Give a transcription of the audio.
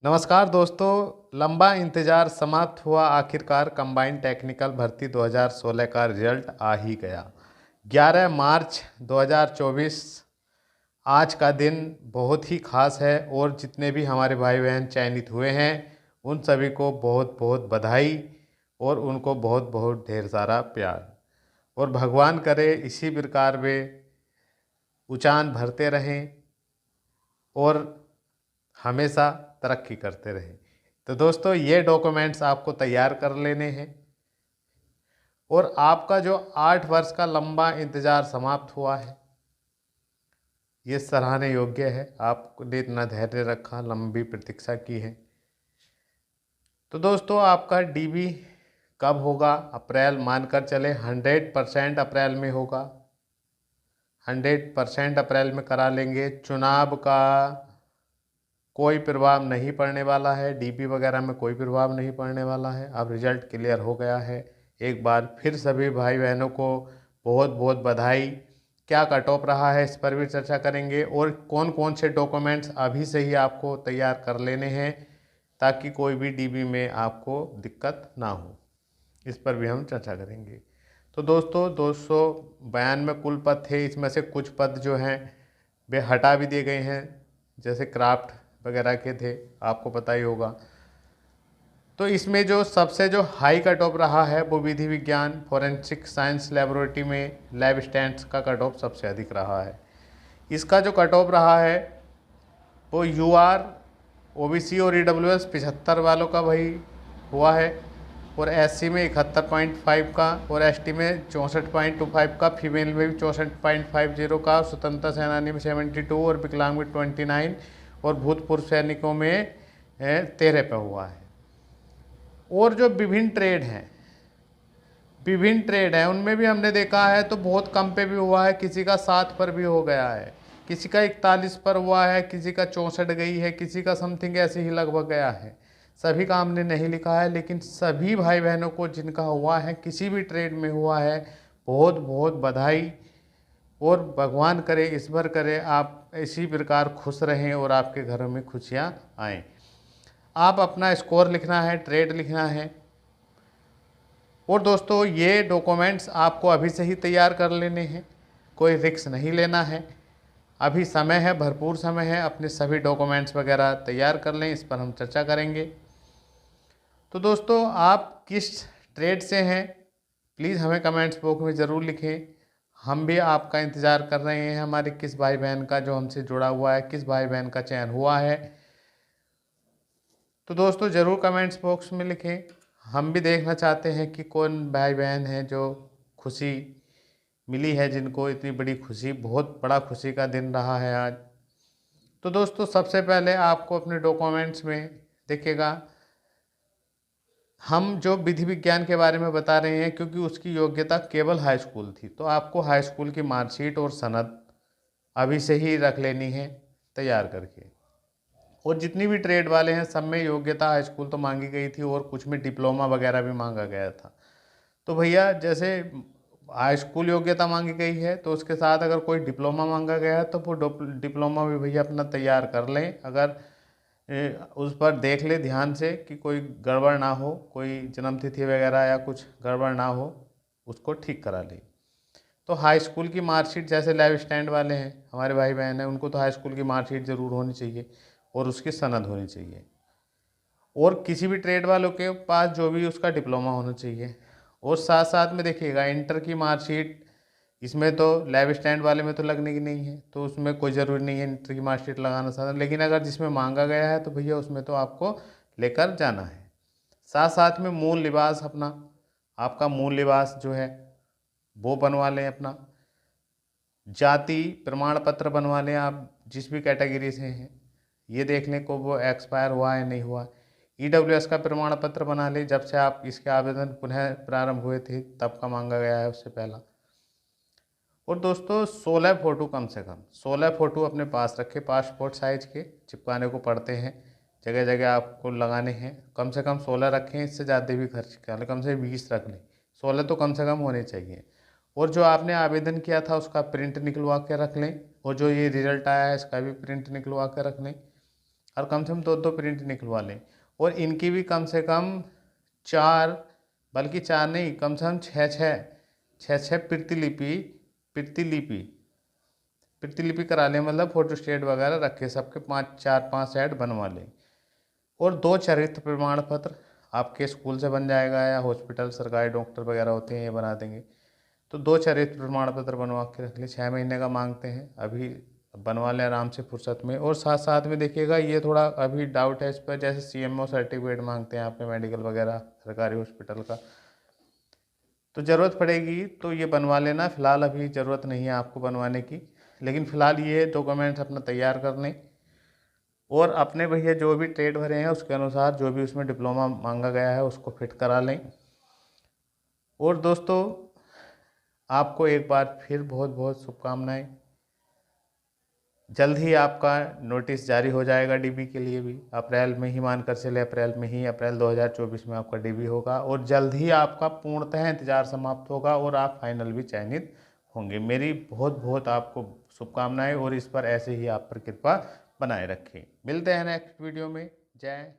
नमस्कार दोस्तों, लंबा इंतज़ार समाप्त हुआ। आखिरकार कंबाइंड टेक्निकल भर्ती 2016 का रिजल्ट आ ही गया। 11 मार्च 2024 आज का दिन बहुत ही खास है और जितने भी हमारे भाई बहन चयनित हुए हैं उन सभी को बहुत बहुत बधाई और उनको बहुत बहुत ढेर सारा प्यार। और भगवान करे इसी प्रकार वे उचान भरते रहें और हमेशा तरक्की करते रहें। तो दोस्तों, ये डॉक्यूमेंट्स आपको तैयार कर लेने हैं और आपका जो 8 वर्ष का लंबा इंतज़ार समाप्त हुआ है, ये सराहने योग्य है। आपने इतना धैर्य रखा, लंबी प्रतीक्षा की है। तो दोस्तों, आपका डीबी कब होगा? अप्रैल मानकर चले 100% अप्रैल में होगा। 100% अप्रैल में करा लेंगे। चुनाव का कोई प्रभाव नहीं पड़ने वाला है, डीपी वगैरह में कोई प्रभाव नहीं पड़ने वाला है। अब रिजल्ट क्लियर हो गया है। एक बार फिर सभी भाई बहनों को बहुत बहुत बधाई। क्या कट ऑफ रहा है इस पर भी चर्चा करेंगे और कौन कौन से डॉक्यूमेंट्स अभी से ही आपको तैयार कर लेने हैं ताकि कोई भी डीबी में आपको दिक्कत ना हो, इस पर भी हम चर्चा करेंगे। तो दोस्तों, 292 कुल पद थे, इसमें से कुछ पद जो हैं वे हटा भी दिए गए हैं, जैसे क्राफ्ट वगैरह के थे, आपको पता ही होगा। तो इसमें जो सबसे जो हाई कट ऑफ रहा है वो विधि विज्ञान फॉरेंसिक साइंस लेबोरेटरी में लैब स्टैंड्स का कट ऑफ सबसे अधिक रहा है। इसका जो कट ऑफ रहा है वो यूआर, ओबीसी और ईडब्ल्यूएस 75 वालों का वही हुआ है और एससी में 71.5 का और एसटी में 64.25 का, फीमेल में भी 64.50 का, स्वतंत्रता सेनानी में 72 और विकलांग में 29 और भूतपूर्व सैनिकों में 13 पे हुआ है। और जो विभिन्न ट्रेड हैं उनमें भी हमने देखा है तो बहुत कम पे भी हुआ है, किसी का 7 पर भी हो गया है, किसी का 41 पर हुआ है, किसी का 64 गई है, किसी का समथिंग ऐसे ही लगभग गया है। सभी का हमने नहीं लिखा है, लेकिन सभी भाई बहनों को जिनका हुआ है, किसी भी ट्रेड में हुआ है, बहुत बहुत बधाई। और भगवान करे, ईश्वर करे आप इसी प्रकार खुश रहें और आपके घरों में खुशियाँ आएँ। आप अपना स्कोर लिखना है, ट्रेड लिखना है। और दोस्तों, ये डॉक्यूमेंट्स आपको अभी से ही तैयार कर लेने हैं, कोई रिस्क नहीं लेना है। अभी समय है, भरपूर समय है, अपने सभी डॉक्यूमेंट्स वगैरह तैयार कर लें, इस पर हम चर्चा करेंगे। तो दोस्तों, आप किस ट्रेड से हैं प्लीज़ हमें कमेंट्स बॉक्स में ज़रूर लिखें। हम भी आपका इंतज़ार कर रहे हैं, हमारे किस भाई बहन का जो हमसे जुड़ा हुआ है, किस भाई बहन का चयन हुआ है। तो दोस्तों, ज़रूर कमेंट्स बॉक्स में लिखें। हम भी देखना चाहते हैं कि कौन भाई बहन हैं जो खुशी मिली है, जिनको इतनी बड़ी खुशी, बहुत बड़ा खुशी का दिन रहा है आज। तो दोस्तों, सबसे पहले आपको अपने डॉक्यूमेंट्स में देखिएगा, हम जो विधि विज्ञान के बारे में बता रहे हैं क्योंकि उसकी योग्यता केवल हाई स्कूल थी, तो आपको हाई स्कूल की मार्कशीट और सनद अभी से ही रख लेनी है तैयार करके। और जितनी भी ट्रेड वाले हैं सब में योग्यता हाई स्कूल तो मांगी गई थी और कुछ में डिप्लोमा वगैरह भी मांगा गया था। तो भैया, जैसे हाई स्कूल योग्यता मांगी गई है तो उसके साथ अगर कोई डिप्लोमा मांगा गया है तो वो डिप्लोमा भी भैया अपना तैयार कर लें। अगर उस पर देख ले ध्यान से कि कोई गड़बड़ ना हो, कोई जन्मतिथि वगैरह या कुछ गड़बड़ ना हो, उसको ठीक करा लें। तो हाई स्कूल की मार्कशीट, जैसे लाइव स्टैंड वाले हैं हमारे भाई बहन हैं, उनको तो हाई स्कूल की मार्कशीट ज़रूर होनी चाहिए और उसकी सनद होनी चाहिए। और किसी भी ट्रेड वालों के पास जो भी उसका डिप्लोमा होना चाहिए। और साथ साथ में देखिएगा, इंटर की मार्कशीट इसमें तो लैब स्टैंड वाले में तो लगने की नहीं है, तो उसमें कोई ज़रूरी नहीं है इंटर की मार्कशीट लगाना साथ, लेकिन अगर जिसमें मांगा गया है तो भैया उसमें तो आपको लेकर जाना है। साथ साथ में मूल लिबास अपना, आपका मूल लिबास जो है वो बनवा लें अपना। जाति प्रमाण पत्र बनवा लें, आप जिस भी कैटेगरी से हैं ये देख लें को वो एक्सपायर हुआ है नहीं हुआ। ईडब्ल्यूएस का प्रमाण पत्र बना लें, जब से आप इसके आवेदन पुनः प्रारंभ हुए थे तब का मांगा गया है, उससे पहला। और दोस्तों, 16 फ़ोटो, कम से कम 16 फ़ोटो अपने पास रखें, पासपोर्ट साइज के, चिपकाने को पड़ते हैं, जगह जगह आपको लगाने हैं। कम से कम 16 रखें, इससे ज़्यादा भी खर्च कर लें, कम से 20 रख लें, 16 तो कम से कम होने चाहिए। और जो आपने आवेदन किया था उसका प्रिंट निकलवा के रख लें, और जो ये रिज़ल्ट आया है इसका भी प्रिंट निकलवा के रख लें। और कम से कम 2-2 प्रिंट निकलवा लें। और इनकी भी कम से कम 4, बल्कि 4 नहीं, कम से कम 6 प्रतिलिपि करा लें, मतलब फोटोस्टेट वगैरह रखे सबके 4-5 सेट बनवा लें। और 2 चरित्र प्रमाण पत्र आपके स्कूल से बन जाएगा, या हॉस्पिटल सरकारी डॉक्टर वगैरह होते हैं ये बना देंगे। तो 2 चरित्र प्रमाण पत्र बनवा के रख लें, 6 महीने का मांगते हैं, अभी बनवा लें आराम से फुर्सत में। और साथ साथ में देखिएगा, ये थोड़ा अभी डाउट है इस पर, जैसे CMO सर्टिफिकेट मांगते हैं आपके मेडिकल वगैरह सरकारी हॉस्पिटल का, तो ज़रूरत पड़ेगी तो ये बनवा लेना। फ़िलहाल अभी ज़रूरत नहीं है आपको बनवाने की, लेकिन फ़िलहाल ये डॉक्यूमेंट्स अपना तैयार कर लें। और अपने भैया जो भी ट्रेड भरे हैं उसके अनुसार जो भी उसमें डिप्लोमा मांगा गया है उसको फिट करा लें। और दोस्तों, आपको एक बार फिर बहुत बहुत शुभकामनाएं। जल्द ही आपका नोटिस जारी हो जाएगा DB के लिए भी, अप्रैल में ही मानकर चले, अप्रैल 2024 में आपका DB होगा। और जल्द ही आपका पूर्णतः इंतज़ार समाप्त होगा और आप फाइनल भी चयनित होंगे। मेरी बहुत बहुत आपको शुभकामनाएं, और इस पर ऐसे ही आप पर कृपा बनाए रखें। मिलते हैं नेक्स्ट वीडियो में। जय